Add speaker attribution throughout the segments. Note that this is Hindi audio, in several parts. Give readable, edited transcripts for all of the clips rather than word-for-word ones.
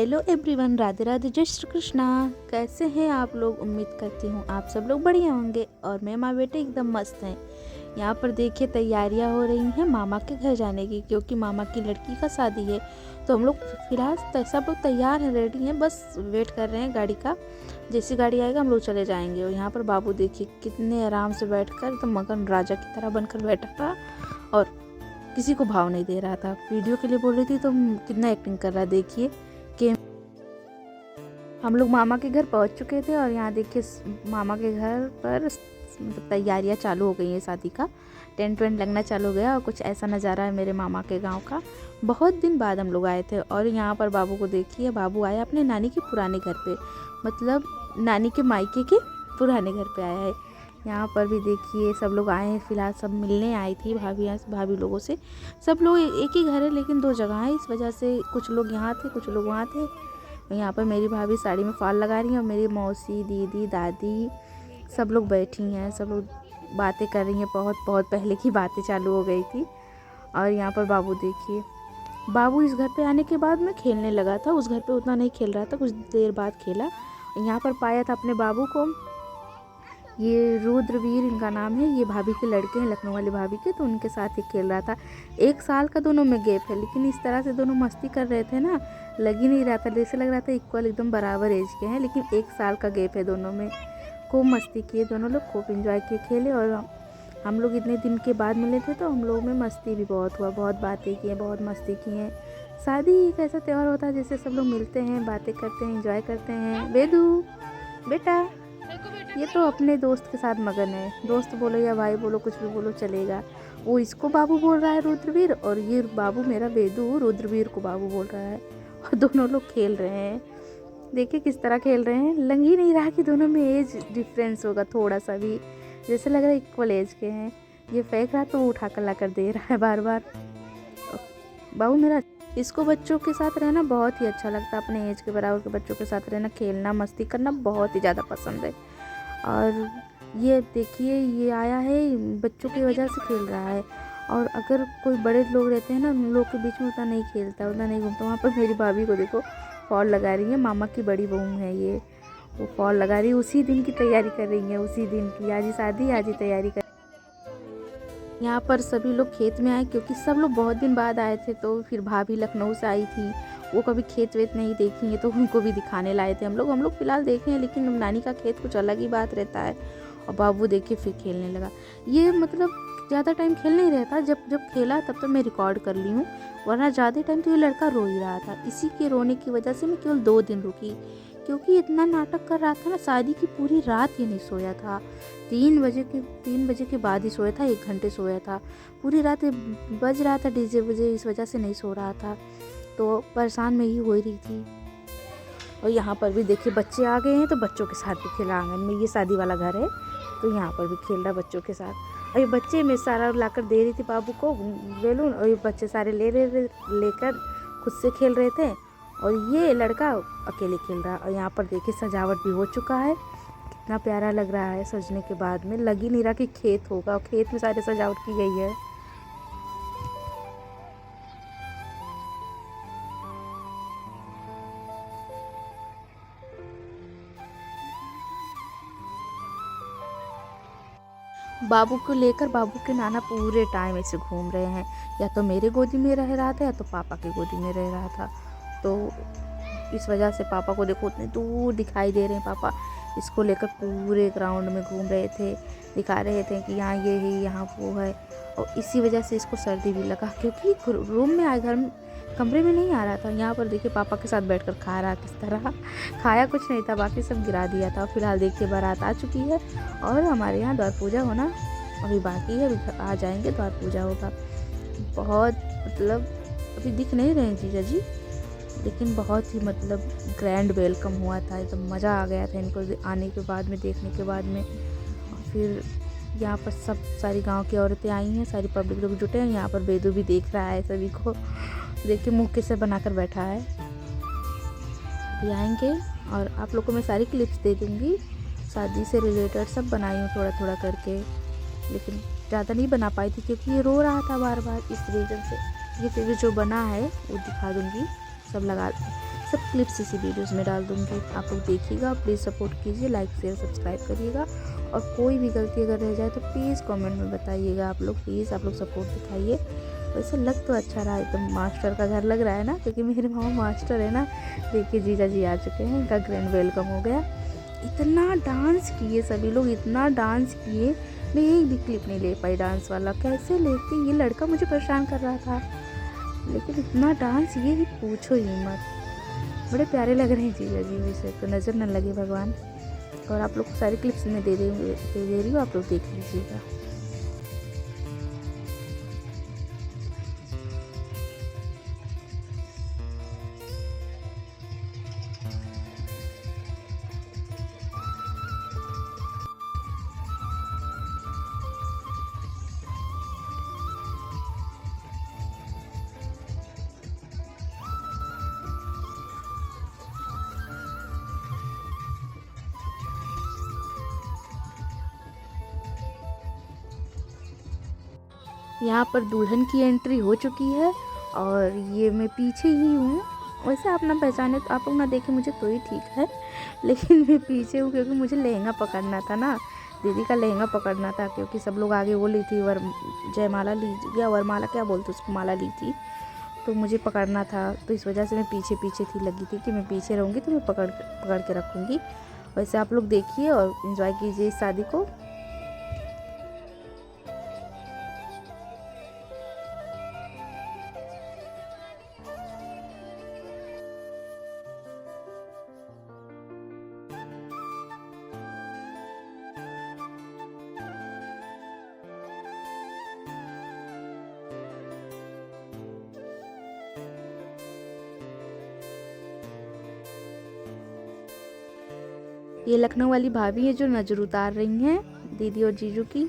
Speaker 1: हेलो एवरीवन, राधे राधे, जय श्री कृष्णा। कैसे हैं आप लोग? उम्मीद करती हूँ आप सब लोग बढ़िया होंगे और मैं माँ बेटे एकदम मस्त हैं। यहाँ पर देखिए तैयारियाँ हो रही हैं मामा के घर जाने की, क्योंकि मामा की लड़की का शादी है। तो हम लोग फिलहाल सब लोग तैयार हैं, रेडी हैं, बस वेट कर रहे हैं गाड़ी का। जैसी गाड़ी आएगा हम लोग चले जाएंगे। और यहाँ पर बाबू देखिए कितने आराम से बैठ कर तो मगन राजा की तरह बनकर बैठा था और किसी को भाव नहीं दे रहा था। वीडियो के लिए बोल रही थी तो कितना एक्टिंग कर रहा है देखिए। कि हम लोग मामा के घर पहुंच चुके थे और यहाँ देखिए मामा के घर पर तैयारियां चालू हो गई हैं शादी का। टेंट वेंट लगना चालू हो गया और कुछ ऐसा नज़ारा है मेरे मामा के गांव का। बहुत दिन बाद हम लोग आए थे और यहाँ पर बाबू को देखिए, बाबू आया अपने नानी के पुराने घर पे, मतलब नानी के मायके के पुराने घर पे आया है। यहाँ पर भी देखिए सब लोग आए हैं, फिलहाल सब मिलने आई थी भाभी लोगों से। सब लोग एक ही घर है लेकिन दो जगह है, इस वजह से कुछ लोग यहाँ थे कुछ लोग वहाँ थे। यहाँ पर मेरी भाभी साड़ी में फॉल लगा रही हैं और मेरी मौसी, दीदी, दादी सब लोग बैठी हैं, सब लोग बातें कर रही हैं। बहुत बहुत पहले की बातें चालू हो गई थी। और यहाँ पर बाबू देखिए, बाबू इस घर पे आने के बाद में खेलने लगा था। उस घर पे उतना नहीं खेल रहा था, कुछ देर बाद खेला। यहाँ पर पाया था अपने बाबू को, ये रुद्रवीर इनका नाम है, ये भाभी के लड़के हैं, लखनऊ वाली भाभी के, तो उनके साथ ही खेल रहा था। 1 साल का दोनों में गैप है, लेकिन इस तरह से दोनों मस्ती कर रहे थे ना, लग ही नहीं रहा था, जैसे लग रहा था इक्वल एकदम बराबर एज के हैं, लेकिन 1 साल का गैप है दोनों में। खूब मस्ती किए दोनों लोग, खूब इंजॉय किए, खेले। और हम लोग इतने दिन के बाद मिले थे तो हम लोग में मस्ती भी बहुत हुआ, बहुत बातें की हैं, बहुत मस्ती की हैं। शादी एक ऐसा त्यौहार होता है जिससे सब लोग मिलते हैं, बातें करते हैं, इंजॉय करते हैं। बेदू बेटा, ये तो अपने दोस्त के साथ मगन है। दोस्त बोलो या भाई बोलो, कुछ भी बोलो चलेगा। वो इसको बाबू बोल रहा है रुद्रवीर, और ये बाबू मेरा बेदू रुद्रवीर को बाबू बोल रहा है। और दोनों लोग खेल रहे हैं, देखिए किस तरह खेल रहे हैं। लग ही नहीं रहा कि दोनों में एज डिफरेंस होगा थोड़ा सा भी, जैसे लग रहा है इक्वल एज के हैं। ये फेंक रहा तो वो उठा कर ला कर दे रहा है बार बार। बाबू मेरा, इसको बच्चों के साथ रहना बहुत ही अच्छा लगता है, अपने एज के बराबर के बच्चों के साथ रहना, खेलना, मस्ती करना बहुत ही ज़्यादा पसंद है। और ये देखिए ये आया है बच्चों की वजह से खेल रहा है। और अगर कोई बड़े लोग रहते हैं ना, उन लोग के बीच में उतना नहीं खेलता, उतना नहीं घूमता। वहाँ पर मेरी भाभी को देखो फॉल लगा रही है, मामा की बड़ी बहू है ये, वो फॉल लगा रही है, उसी दिन की तैयारी कर रही है, उसी दिन की। आज ही शादी, आज ही तैयारी कर। यहाँ पर सभी लोग खेत में आए क्योंकि सब लोग बहुत दिन बाद आए थे। तो फिर भाभी लखनऊ से आई थी, वो कभी खेत वेत नहीं देखी है, तो उनको भी दिखाने लाए थे हम लोग फिलहाल देखे हैं, लेकिन नानी का खेत कुछ अलग ही बात रहता है। और बाबू देखिए फिर खेलने लगा। ये मतलब ज़्यादा टाइम खेल नहीं रहता, जब खेला तब तो मैं रिकॉर्ड कर ली हूँ, वरना ज़्यादा टाइम तो ये लड़का रो ही रहा था। इसी के रोने की वजह से मैं केवल 2 दिन रुकी, क्योंकि इतना नाटक कर रहा था ना। शादी की पूरी रात ये नहीं सोया था, 3 बजे के बाद ही सोया था, 1 घंटे सोया था। पूरी रात बज रहा था डीजे बजे, इस वजह से नहीं सो रहा था। तो परेशान में ही हो रही थी। और यहाँ पर भी देखिए बच्चे आ गए हैं, तो बच्चों के साथ भी खेला आंगन में। ये शादी वाला घर है तो यहाँ पर भी खेल रहा बच्चों के साथ। और ये बच्चे मैं सारा लाकर दे रही थी बाबू को बैलून, और ये बच्चे सारे लेकर खुद से खेल रहे थे, और ये लड़का अकेले खेल रहा। और यहाँ पर देखिए सजावट भी हो चुका है, कितना प्यारा लग रहा है। सजने के बाद में लग ही नहीं रहा कि खेत होगा, और खेत में सारी सजावट की गई है। बाबू को लेकर बाबू के नाना पूरे टाइम ऐसे घूम रहे हैं, या तो मेरे गोदी में रह रहा था या तो पापा की गोदी में रह रहा था। तो इस वजह से पापा को देखो उतने दूर दिखाई दे रहे हैं। पापा इसको लेकर पूरे ग्राउंड में घूम रहे थे, दिखा रहे थे कि यहाँ ये है, यहाँ वो है। और इसी वजह से इसको सर्दी भी लगा, क्योंकि रूम में घर में कमरे में नहीं आ रहा था। यहाँ पर देखिए पापा के साथ बैठकर खा रहा, किस तरह खाया कुछ नहीं था, बाकी सब गिरा दिया था। फिलहाल देखिए बारात आ चुकी है और हमारे यहाँ द्वार पूजा होना अभी बाकी है, अभी आ जाएंगे, द्वार पूजा होगा। बहुत मतलब अभी दिख नहीं रहे हैं जीजा जी, लेकिन बहुत ही मतलब ग्रैंड वेलकम हुआ था, एकदम मज़ा आ गया था इनको आने के बाद में, देखने के बाद में। और फिर यहाँ पर सब सारी गांव की औरतें आई हैं, सारी पब्लिक लोग जुटे हैं। यहाँ पर बेदू भी देख रहा है सभी को, देखिए मुँह कैसे बनाकर बैठा है। अभी आएंगे और आप लोग को मैं सारी क्लिप्स दे दूँगी, शादी से रिलेटेड सब बनाई हूँ थोड़ा थोड़ा करके, लेकिन ज़्यादा नहीं बना पाई थी क्योंकि ये रो रहा था बार बार, इस रीज़न से। ये फिर जो बना है वो दिखा दूँगी, सब लगा सब क्लिप्स इसी वीडियोज़ में डाल दूँगी, आप लोग देखिएगा। प्लीज़ सपोर्ट कीजिए, लाइक शेयर सब्सक्राइब करिएगा, और कोई भी गलती अगर रह जाए तो प्लीज़ कमेंट में बताइएगा आप लोग। प्लीज़ आप लोग सपोर्ट दिखाइए। वैसे लग तो अच्छा रहा है, एकदम मास्टर का घर लग रहा है ना, क्योंकि मेरे मामा मास्टर है ना। देखिए जीजा जी आ चुके हैं, इनका ग्रैंड वेलकम हो गया। इतना डांस किए सभी लोग, इतना डांस किए, मैं एक भी क्लिप नहीं ले पाई डांस वाला। कैसे लेते, ये लड़का मुझे परेशान कर रहा था, लेकिन इतना डांस ये भी पूछो ही मत। बड़े प्यारे लग रहे हैं जीजा जी, वैसे तो नज़र न लगे भगवान। और आप लोग को सारी क्लिप्स में दे रही हूँ, आप लोग देख लीजिएगा। यहाँ पर दुल्हन की एंट्री हो चुकी है, और ये मैं पीछे ही हूँ। वैसे आप ना पहचाने, तो आप लोग ना देखें मुझे तो ही ठीक है, लेकिन मैं पीछे हूँ क्योंकि मुझे लहंगा पकड़ना था ना, दीदी का लहंगा पकड़ना था। क्योंकि सब लोग आगे वो ली थी, जयमाला ली या वरमाला क्या बोलते उसको, माला ली थी, तो मुझे पकड़ना था। तो इस वजह से मैं पीछे पीछे थी, लगी थी कि मैं पीछे रहूँगी तो मैं पकड़ के रखूँगी। वैसे आप लोग देखिए और इन्जॉय कीजिए इस शादी को। ये लखनऊ वाली भाभी है जो नज़र उतार रही हैं दीदी और जीजू की।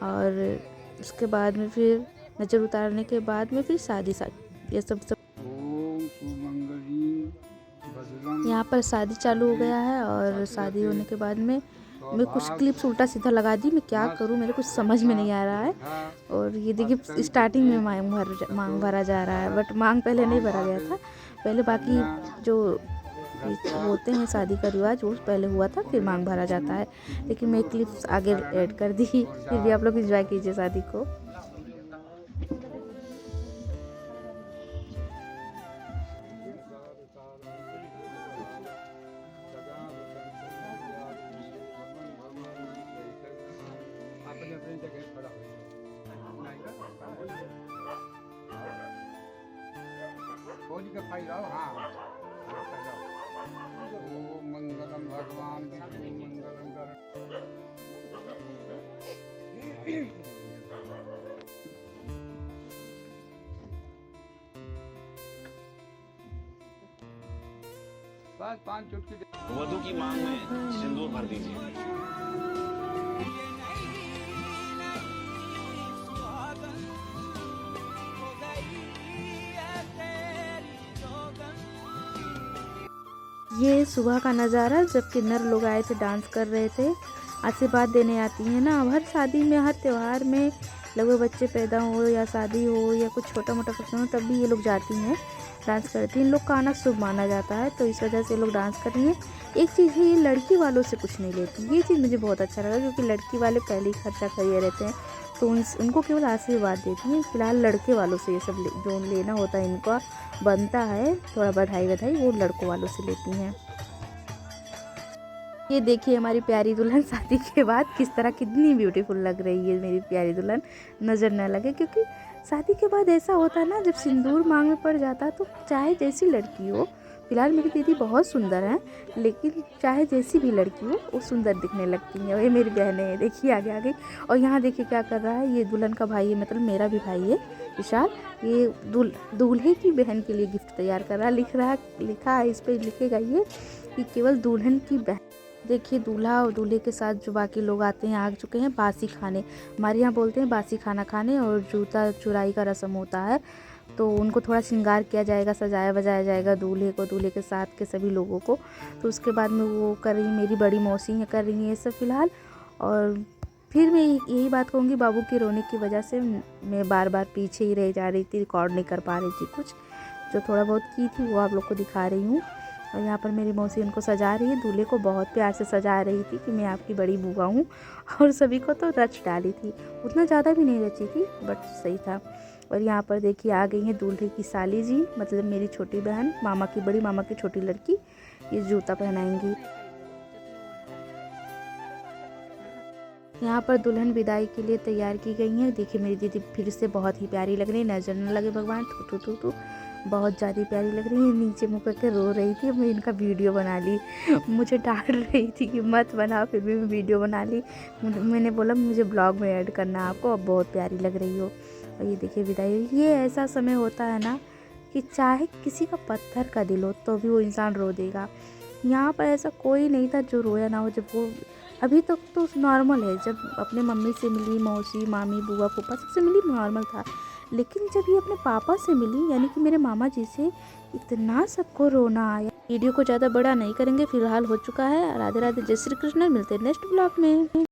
Speaker 1: और उसके बाद में फिर नज़र उतारने के बाद में फिर शादी ये सब यहाँ पर शादी चालू हो गया है। और शादी होने के बाद में मैं कुछ क्लिप्स उल्टा सीधा लगा दी, मैं क्या करूँ, मेरे कुछ समझ में नहीं आ रहा है। और ये देखिए स्टार्टिंग में मांग भरा जा रहा है, बट मांग पहले नहीं भरा गया था। पहले बाकी जो होते हैं शादी का रिवाज वो पहले हुआ था, फिर मांग भरा जाता है। लेकिन मैं क्लिप्स आगे ऐड कर दी, फिर भी आप लोग एंजॉय कीजिए शादी को।
Speaker 2: मंगलम भगवान विष्णु मंगलम बस 5 चुटकी।
Speaker 3: वधू की मांग में सिंदूर भर दीजिए।
Speaker 1: ये सुबह का नज़ारा जब किन्नर लोग आए थे, डांस कर रहे थे, आशीर्वाद देने आती हैं ना। अब हर शादी में, हर त्यौहार में, लगभग बच्चे पैदा हो या शादी हो या कुछ छोटा मोटा फंक्शन हो, तब भी ये लोग जाती हैं, डांस करती हैं। इन लोग का आना शुभ माना जाता है, तो इस वजह से ये लोग डांस कर रही हैं। एक चीज़ है, ये लड़की वालों से कुछ नहीं लेती, ये चीज़ मुझे बहुत अच्छा लगा, क्योंकि लड़की वाले पहले ही खर्चा करिए रहते हैं, तो उनको केवल आशीर्वाद देती हैं। फिलहाल लड़के वालों से ये सब जो लेना होता है, इनका बनता है थोड़ा बधाई वो लड़कों वालों से लेती हैं। ये देखिए हमारी प्यारी दुल्हन शादी के बाद किस तरह कितनी ब्यूटीफुल लग रही है मेरी प्यारी दुल्हन, नज़र न लगे। क्योंकि शादी के बाद ऐसा होता है ना, जब सिंदूर मांग में पड़ जाता है, तो चाहे जैसी लड़की हो, फिलहाल मेरी दीदी बहुत सुंदर हैं, लेकिन चाहे जैसी भी लड़की हो वो सुंदर दिखने लगती हैं। और ये मेरी बहनें हैं, देखिए आगे आगे। और यहाँ देखिए क्या कर रहा है, ये दुल्हन का भाई है, मतलब मेरा भी भाई है विशाल। ये दूल्हे की बहन के लिए गिफ्ट तैयार कर रहा है। लिखा है इस पर, लिखेगा ये कि केवल दुल्हन की बहन। देखिए दूल्हा और दूल्हे के साथ जो बाकी लोग आते हैं, आ चुके हैं बासी खाने। हमारे यहाँ बोलते हैं बासी खाना खाने, और जूता चुराई का रस्म होता है, तो उनको थोड़ा श्रृंगार किया जाएगा, सजाया बजाया जाएगा दूल्हे को, दूल्हे के साथ के सभी लोगों को। तो उसके बाद में वो कर रही, मेरी बड़ी मौसी हैं कर रही हैं ये सब फिलहाल। और फिर मैं यही बात कहूँगी, बाबू के रोने की वजह से मैं बार बार पीछे ही रह जा रही थी, रिकॉर्ड नहीं कर पा रही थी कुछ। जो थोड़ा बहुत की थी वो आप लोग को दिखा रही हूँ। और यहाँ पर मेरी मौसी उनको सजा रही है, दूल्हे को बहुत प्यार से सजा रही थी कि मैं आपकी बड़ी बुआ हूँ। और सभी को तो रच डाली थी, उतना ज़्यादा भी नहीं रची थी बट सही था। और यहाँ पर देखिए आ गई है दूल्हे की साली जी, मतलब मेरी छोटी बहन, मामा की बड़ी मामा की छोटी लड़की, ये जूता पहनाएंगी। यहाँ पर दुल्हन विदाई के लिए तैयार की गई है। देखिए मेरी दीदी फिर से बहुत ही प्यारी लग रही है, नजर न लगे भगवान, टू टू टू टू, बहुत ज़्यादा प्यारी लग रही है। नीचे मुँह करके रो रही थी, मैं इनका वीडियो बना ली। मुझे डांट रही थी कि मत बना, फिर भी मैं वीडियो बना ली। मैंने बोला मुझे ब्लॉग में ऐड करना आपको, अब बहुत प्यारी लग रही हो। और ये देखिए विदाई, ये ऐसा समय होता है ना कि चाहे किसी का पत्थर का दिल हो तो भी वो इंसान रो देगा। यहाँ पर ऐसा कोई नहीं था जो रोया ना हो। जब वो अभी तक तो नॉर्मल है, जब अपने मम्मी से मिली, मौसी मामी बुआ फूफा सबसे मिली नॉर्मल था, लेकिन जब ये अपने पापा से मिली यानी कि मेरे मामा जी से, इतना सबको रोना आया। वीडियो को ज़्यादा बड़ा नहीं करेंगे, फिलहाल हो चुका है। राधे राधे, जय श्री कृष्ण, मिलते हैं नेक्स्ट ब्लॉग में।